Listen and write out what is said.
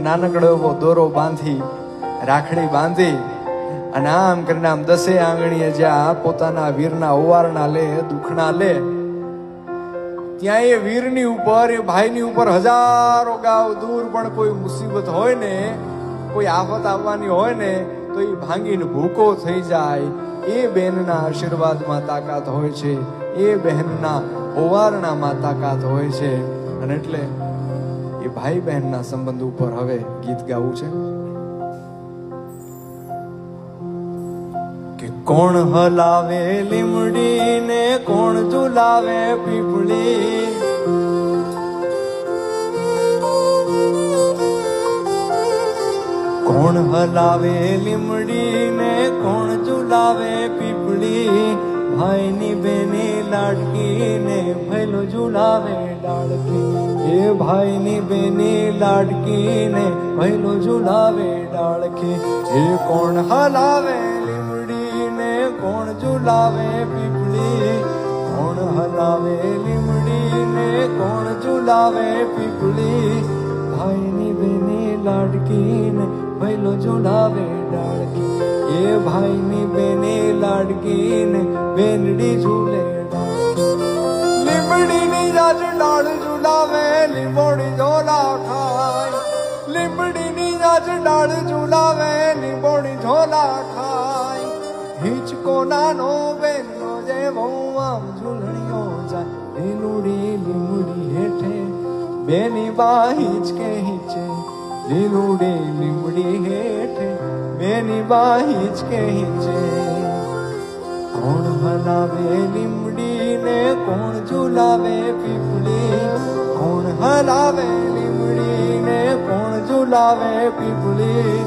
નાનકડો એવો દોરો બાંધી, રાખડી બાંધી અને આમ કરીને આમ 10 આંગળીએ જ્યાં પોતાના વીરના ઓવારણા લે, દુખણા લે, ત્યાં એ વીરની ઉપર, એ ભાઈની ઉપર હજારો ગાવ દૂર પણ કોઈ મુસીબત હોય ને, કોઈ આફત આવવાની હોય ને, તો એ ભાંગીને ભૂકો થઈ જાય. એ બહેનના આશીર્વાદમાં તાકાત હોય છે, એ બહેનના ઓવારણામાં તાકાત હોય છે. અને એટલે એ ભાઈ બહેનના સંબંધ ઉપર હવે ગીત ગાવું છે કે કોણ હલાવે લીમડી ને કોણ ઝુલાવે પીપળી, કોણ હલાવે લીમડી ને કોણ ઝુલાવે પીપળી, ભાઈની બેની લાડકી ને ભૈલો ઝુલાવે ડાળખી, એ ભાઈની બેની લાડકી ને ભૈલો ઝુલાવે ડાળખી. એ કોણ હલાવે લીમડી ને કોણ ઝુલાવે પીપળી, કોણ હલાવે લીમડી ને કોણ ઝુલાવે પીપળી, ભાઈની બેની લાડકી ને ભૈલો ઝુલાવે ડાળખી, એ ભાઈની બેની લાડકી ને બેનડી ઝૂલે ડાળખી. લીમડીની જાજ ડાળ ઝુલાવે લીંબોડી ઝોલા ખાય, લીમડીની જાજ ડાળ ઝુલાવે લીંબોડી ઝોલા ખાય. હિંચકો નાનો બેનનો જેવો આમ ઝૂલણીઓ જાય, લીલુડી લીમડી હેઠે બેની બા હિંચકે હિંચે, લીલુડી લીમડી હેઠે બેની બા હિંચકે હિંચે. કોણ હલાવે લીમડી ને કોણ ઝુલાવે પીપળી, કોણ હલાવે લીમડી ને કોણ ઝુલાવે પીપળી,